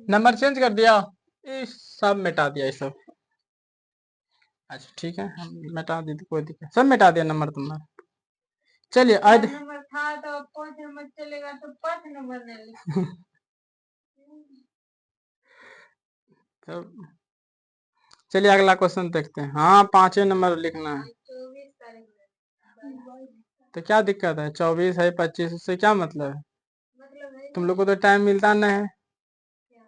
Number change कर दिया, ये सब मिटा दिया ये सब। अच्छा ठीक है, हम मिटा दी, कोई दिक्कत, सब मिटा दिया नंबर तुम्हारा। चलिए आज नंबर था तो 5 नंबर चलेगा तो 5 नंबर नहीं लिखा। तो चलिए अगला क्वेश्चन देखते हैं। हाँ 5 नंबर लिखना है। 24 तारीख तो क्या दिक्कत है, 24 है 25, उससे क्या मतलब है? मतलब है तुम लोग को तो टाइम मिलता नहीं है, क्या?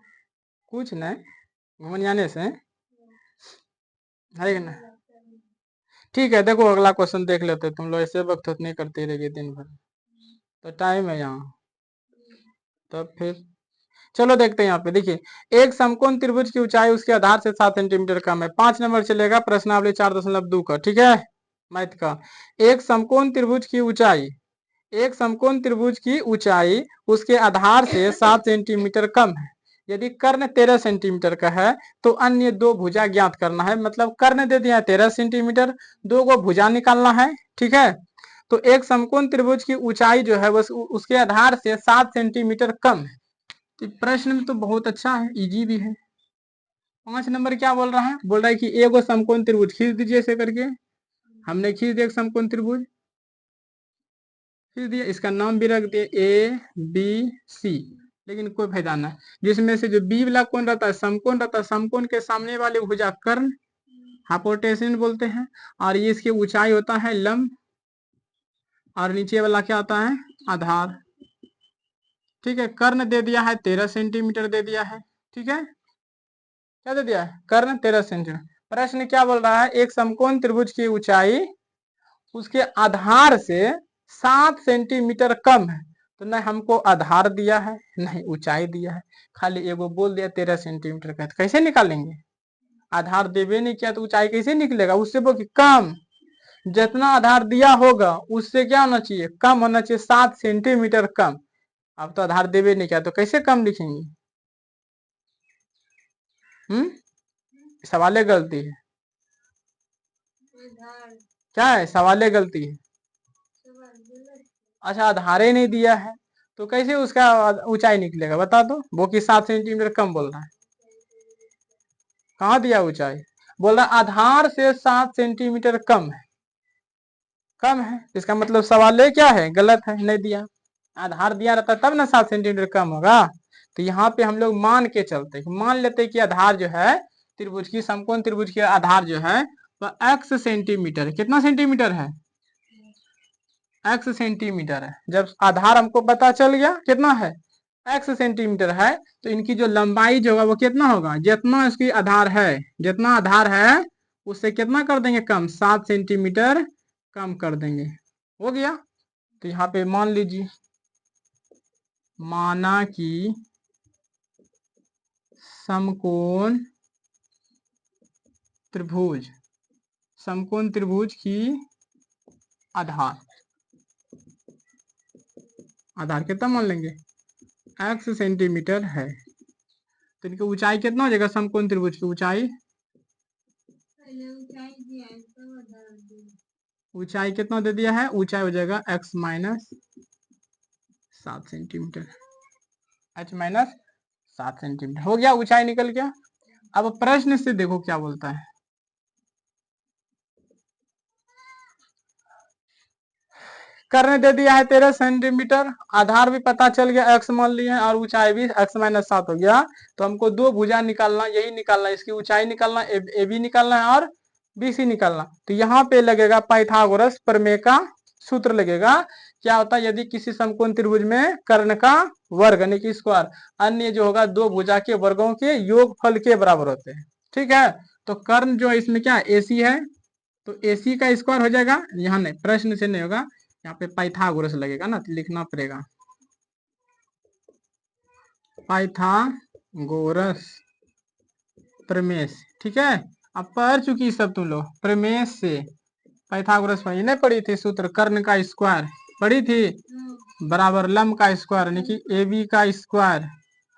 कुछ नहीं घूमने जाने से है ना। ठीक है देखो अगला क्वेश्चन देख लेते, तुम लोग ऐसे वक्त नहीं करते रहेगी दिन भर, तो टाइम है यहाँ। तब फिर चलो देखते हैं यहाँ पे, देखिए एक समकोण त्रिभुज की ऊंचाई उसके आधार से 7 सेंटीमीटर कम है। 5 नंबर चलेगा, प्रश्नावली 4.2 का, ठीक है, मैथ का। एक समकोण त्रिभुज की ऊंचाई, एक समकोण त्रिभुज की ऊंचाई उसके आधार से 7 सेंटीमीटर कम है। यदि कर्ण 13 सेंटीमीटर का है तो अन्य दो भुजा ज्ञात करना है। मतलब कर्ण दे दिया 13 सेंटीमीटर, दो को भुजा निकालना है, ठीक है। तो एक समकोण त्रिभुज की ऊंचाई जो है बस उसके आधार से 7 सेंटीमीटर कम है। तो प्रश्न में तो बहुत अच्छा है, इजी भी है। 5 नंबर क्या बोल रहा है, बोल रहा है कि एगो समकोण त्रिभुज खींच दीजिए ऐसे करके। हमने खींच दिया एक समकोण त्रिभुज, खींच दिया, इसका नाम भी रख दिया ए बी सी। लेकिन कोई फायदा ना, जिसमें से जो बी वाला कोण रहता है समकोण रहता है, समकोण के सामने वाले भुजा कर्ण, हाइपोटेनस बोलते हैं। और ये इसकी ऊंचाई होता है लंब, और नीचे वाला क्या होता है, आधार। ठीक है, कर्ण दे दिया है 13 सेंटीमीटर दे दिया है, ठीक है, क्या दे दिया है, कर्ण 13 सेंटीमीटर। प्रश्न क्या बोल रहा है, एक समकोण त्रिभुज की ऊंचाई उसके आधार से 7 सेंटीमीटर कम है। तो न हमको आधार दिया है नहीं ऊंचाई दिया है, खाली एगो बोल दिया 13 सेंटीमीटर का, तो कैसे निकालेंगे? आधार देवे नहीं किया तो ऊंचाई कैसे निकलेगा? उससे बोल कि कम, जितना आधार दिया होगा उससे क्या होना चाहिए, कम होना चाहिए, 7 सेंटीमीटर कम। अब तो आधार देवे नहीं किया तो कैसे कम लिखेंगे? सवाले गलती है, क्या है, सवाले गलती है। अच्छा आधार ही नहीं दिया है तो कैसे उसका ऊंचाई निकलेगा, बता दो। वो कि 7 सेंटीमीटर कम बोल रहा है, कहाँ दिया ऊंचाई, बोल रहा आधार से 7 सेंटीमीटर कम है, कम है, इसका मतलब सवाल क्या है, गलत है, नहीं दिया। आधार दिया रहता तब ना 7 सेंटीमीटर कम होगा। तो यहाँ पे हम लोग मान के चलते, मान लेते कि आधार जो है त्रिभुज की, समकोण त्रिभुज की आधार जो है वह x सेंटीमीटर, कितना सेंटीमीटर है, x सेंटीमीटर है। जब आधार हमको पता चल गया कितना है, x सेंटीमीटर है, तो इनकी जो लंबाई जो है वो कितना होगा, जितना इसकी आधार है, जितना आधार है उससे कितना कर देंगे कम, 7 सेंटीमीटर कम कर देंगे, हो गया। तो यहाँ पे मान लीजिए, माना कि समकोण त्रिभुज, समकोण त्रिभुज की आधार, आधार कितना मान लेंगे, x सेंटीमीटर है। तो इनकी ऊंचाई कितना हो जाएगा, समकोण त्रिभुज की ऊंचाई, ऊंचाई कितना दे दिया है, ऊंचाई हो जाएगा x minus 7 centimetre, h minus 7 centimetre, हो गया, ऊंचाई निकल गया। अब प्रश्न से देखो क्या बोलता है, कर्ण दे दिया है 13 सेंटीमीटर, आधार भी पता चल गया x मान लिया है, और ऊंचाई भी x माइनस 7 हो गया। तो हमको दो भुजा निकालना, यही निकालना, इसकी ऊंचाई निकालना, ए बी निकालना है और बी सी निकालना। तो यहाँ पे लगेगा पाइथागोरस प्रमेय का सूत्र लगेगा। क्या होता है, यदि किसी समकोण त्रिभुज में कर्ण का वर्ग यानी कि स्क्वायर, अन्य जो होगा दो भुजा के वर्गों के योगफल के बराबर होते हैं, ठीक है। तो कर्ण जो इसमें क्या है, AC है, तो AC का स्क्वायर हो जाएगा, यहाँ नहीं, प्रश्न से नहीं होगा, यहाँ पे पाइथागोरस लगेगा ना, तो लिखना पड़ेगा पाइथागोरस प्रमेय, ठीक है। अब पढ़ चुकी सब तुम लोग, प्रमेय से पाइथागोरस ये नहीं पढ़ी थी सूत्र, कर्ण का स्क्वायर पढ़ी थी, बराबर लंब का स्क्वायर यानी कि AB का स्क्वायर,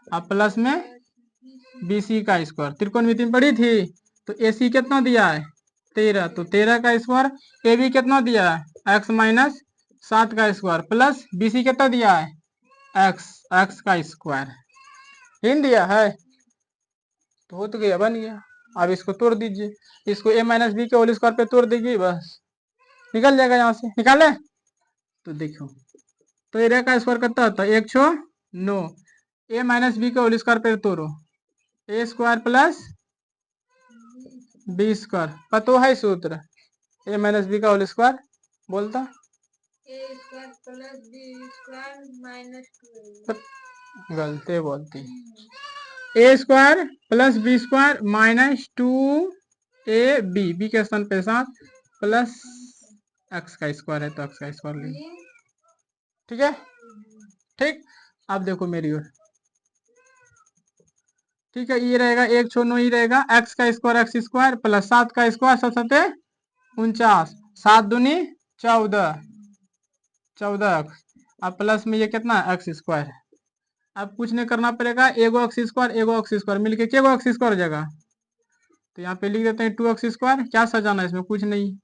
अब प्लस में BC का स्क्वायर, त्रिकोणमिति में पढ़ी थी। तो AC कितना दिया है 13, तो 13 का स्क्वायर, AB कितना दिया है x माइनस 7 का स्क्वायर, प्लस BC कितना दिया है x, x का स्क्वायर, हिंद दिया है तो हो तो गया, बन गया। अब इसको तोड़ दीजिए, इसको a माइनस बी के होल स्क्वायर पे तोड़ दीजिए, बस निकल जाएगा यहाँ से। निकाले तो देखो, तो एरिया का स्क्वायर कितना होता है, 109। a माइनस बी के होल स्क्वायर पे तोड़ो, a square plus B square, पता है सूत्र a माइनस बी का होल स्क्वायर बोलता, A square plus B square minus 2। गलती बोलती, a square plus B square minus 2ab, B के स्थान पे 7 प्लस एक्स का स्क्वायर है तो एक्स का स्क्वायर ले, ठीक है। ठीक, अब देखो मेरी ओर, ठीक है, ये रहेगा 109, ये रहेगा एक्स का स्क्वायर प्लस 7 का स्क्वायर, 49, 7 दूनी 14, 14 एक्स, अब प्लस में ये कितना एक्स स्क्वायर है। अब कुछ नहीं करना पड़ेगा, एगो एक्स स्क्वायर मिलके के एक्स स्क्वायर हो जाएगा, तो यहाँ पे लिख देते हैं 2x स्क्वायर, क्या सजाना है इसमें, कुछ नहीं।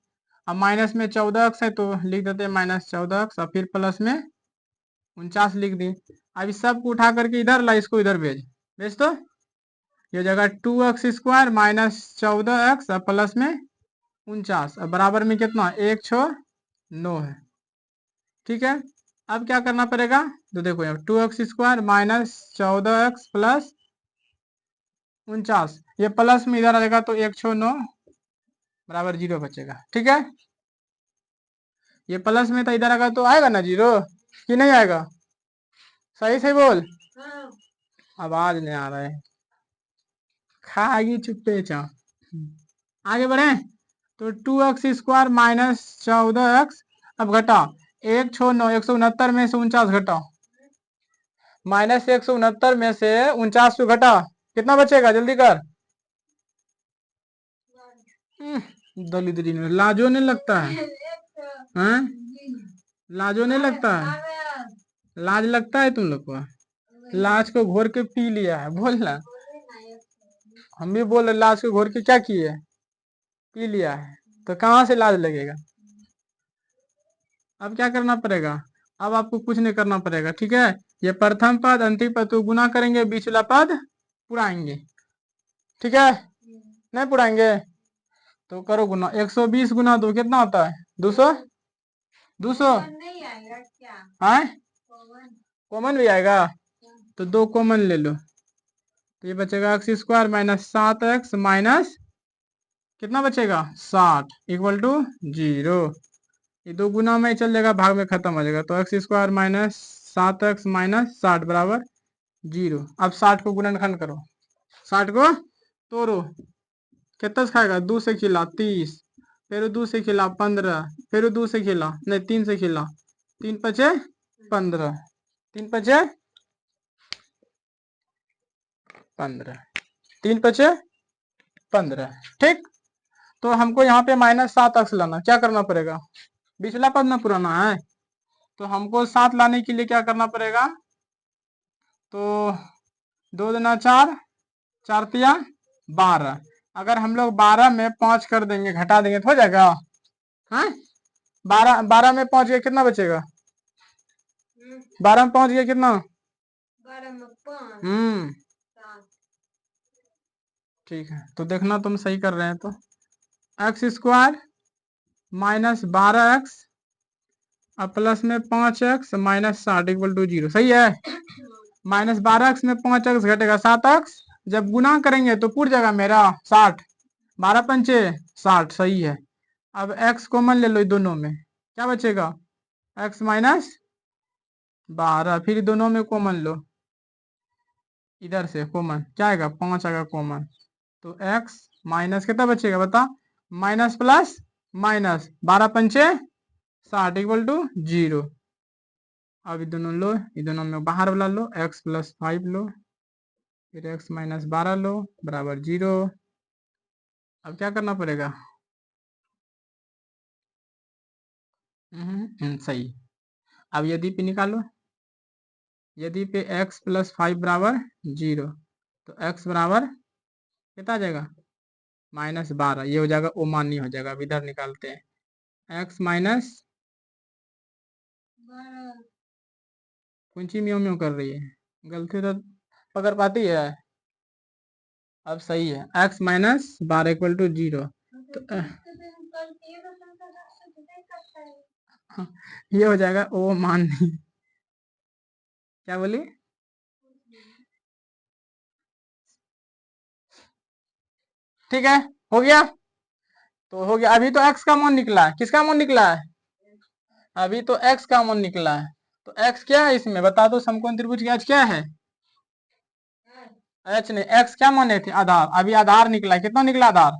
अब माइनस में 14x है तो लिख देते हैं -14x, और फिर प्लस में 49 लिख दिए। अब इस सब को उठा करके इधर ला, इसको इधर भेज तो ये जगह 2x स्क्वायर -14x और प्लस में 49, अब बराबर में कितना 169 है, ठीक है। अब क्या करना पड़ेगा, तो देखो यहाँ 2x स्क्वायर -14x प्लस 49, ये प्लस में इधर आ जाएगा तो 169 बराबर 0 बचेगा, ठीक है। ये प्लस में तो इधर आएगा तो आएगा ना 0 कि नहीं आएगा, सही से बोल, हाँ। आवाज नहीं आ रहा है, खाएगी चुप्पे चा। आगे बढ़े, तो 2x स्क्वायर -14x, अब घटा 169, 169 में से 49 घटा, -169 में से 49 को घटा, कितना बचेगा जल्दी कर। दलिद्री में लाजो नहीं लगता है, हैं? लाजो नहीं लगता है, लाज लगता है तुम लोग को, लाज को घोर के पी लिया है, बोलना। हम भी बोल रहे लाज को घोर के क्या किए, पी लिया है, तो कहाँ से लाज लगेगा। अब क्या करना पड़ेगा, अब आपको कुछ नहीं करना पड़ेगा, ठीक है। ये प्रथम पद अंतिम पद तो गुना करेंगे, बीच वाला पद पुराएंगे, ठीक है, नहीं पुराएंगे तो करो गुना, 120 गुना 2 कितना होता है 200, 200 नहीं आएगा क्या, है, कॉमन भी आएगा तो 2 कॉमन ले लो, तो ये बचेगा x² -7x माइनस कितना बचेगा 60 इक्वल टू 0, ये 2 गुना में चल जाएगा, भाग में खत्म हो जाएगा, तो x² -7x माइनस 60 बराबर 0। अब 60 को गुणनखंड करो, 60 को तोड़ो, कितना से खाएगा 2 से खिला 30, फिर 2 से खिला 15, फिर 2 से खिला नहीं 3 से खिला, 3 पचे 15, 3 पचे 15, 3 पचे 15, ठीक। तो हमको यहाँ पे -7x लाना, क्या करना पड़ेगा, पिछला पद में पुराना है, तो हमको 7 लाने के लिए क्या करना पड़ेगा, तो 2 दूना 4, 4 तिया 12, अगर हम लोग 12 में 5 कर देंगे, घटा देंगे तो हो जाएगा, हाँ 12 में 5 गया कितना बचेगा, 12 में 5 गया कितना, 12 में 5 7। ठीक है, तो देखना तुम सही कर रहे हैं, तो x² -12x और प्लस में 5x -60 इक्वल टू 0, सही है। -12x में 5x घटेगा 7x, जब गुना करेंगे तो पूर जाएगा मेरा 60, 12 पंचे 60, सही है। अब x कॉमन ले लो दोनों में, क्या बचेगा x -12, फिर दोनों में कॉमन लो, इधर से कॉमन क्या आएगा 5 आएगा कॉमन, तो x माइनस कितना बचेगा बता, माइनस प्लस माइनस 12 पंचे 60 इक्वल टू 0। अब दोनों लो, ये दोनों में बाहर वाला लो, x +5 लो, फिर x -12 लो बराबर 0। अब क्या करना पड़ेगा, सही। अब यदि पे निकालो, यदि पे x +5 बराबर 0, तो x बराबर कितना आ जाएगा -12, ये हो जाएगा ओमानी हो जाएगा। अब इधर निकालते हैं x माइनस, कुंची म्यों म्यों कर रही है, गलती तो पकड़ पाती है? अब सही है, x माइनस 12 इक्वल टू 0। तो ये हो जाएगा ओ मान नहीं। क्या बोली? ठीक है, हो गया। तो हो गया, अभी तो x का मान निकला है, किसका मान निकला है? अभी तो x का मान निकला है। तो x क्या है इसमें बता दो, समकोण त्रिभुज की h क्या है? h नहीं, x क्या माने थे? आधार। अभी आधार निकला है, कितना निकला आधार?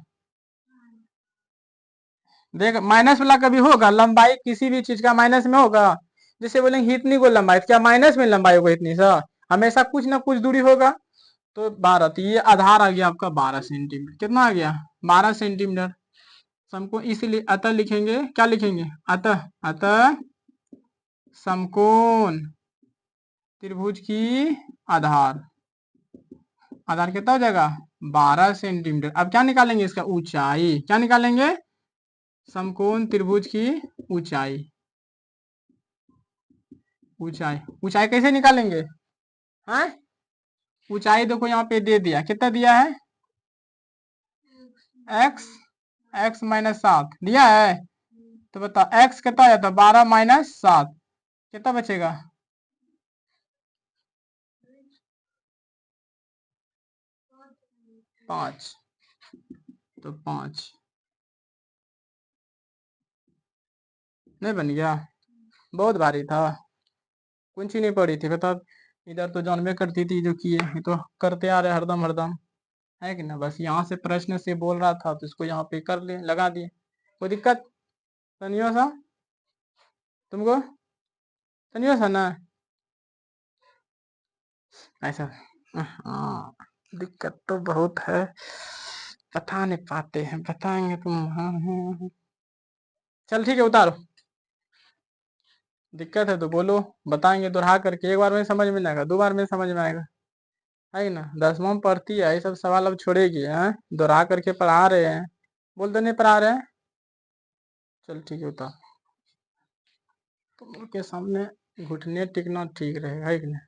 देख, माइनस वाला कभी होगा? लंबाई किसी भी चीज का माइनस में होगा? जैसे बोलेंगे इतनी को लंबाई, क्या माइनस में लंबाई होगा इतनी सा? हमेशा कुछ ना कुछ दूरी होगा। तो 12, तो ये आधार आ गया आपका 12 सेंटीमीटर। कितना आ गया? 12 सेंटीमीटर। समकोण, इसीलिए अतः लिखेंगे, क्या लिखेंगे? अतः, अतः समकोण त्रिभुज की आधार, आधार कितना हो जाएगा? 12 सेंटीमीटर। अब क्या निकालेंगे इसका? ऊंचाई। क्या निकालेंगे? समकोण त्रिभुज की ऊंचाई। ऊंचाई, ऊंचाई कैसे निकालेंगे? हाँ, ऊंचाई देखो यहाँ पे दे दिया, कितना दिया है? x, x माइनस 7 दिया है। तो बता x कितना आ जाता? 12 माइनस 7, कितना बचेगा? 5। तो 5 नहीं बन गया? बहुत भारी था, कुछ ही नहीं पड़ी थी बता। इधर तो जानबे करती थी जो किए, ये तो करते आ रहे हरदम हरदम, है कि ना? बस यहाँ से प्रश्न से बोल रहा था तो इसको यहाँ पे कर ले, लगा दिए। कोई दिक्कत? सनियो सा तुमको? सनियो सा ना ऐसा? हाँ, दिक्कत तो बहुत है, बता नहीं पाते हैं, बताएंगे तुम। हाँ हाँ। चल ठीक है, उतारो। दिक्कत है तो बोलो, बताएंगे दोहरा करके। एक बार में समझ में नहीं आएगा, दो बार में समझ में आएगा, है कि ना? 10वां में पढ़ती है ये सब सवाल, अब छोड़ेगी? हैं, दोहरा करके पढ़ा रहे हैं, बोल तो नहीं पढ़ा रहे हैं। चल ठीक है, उतार। तुम लोग के सामने घुटने टिकना ठीक रहेगा, है कि नहीं?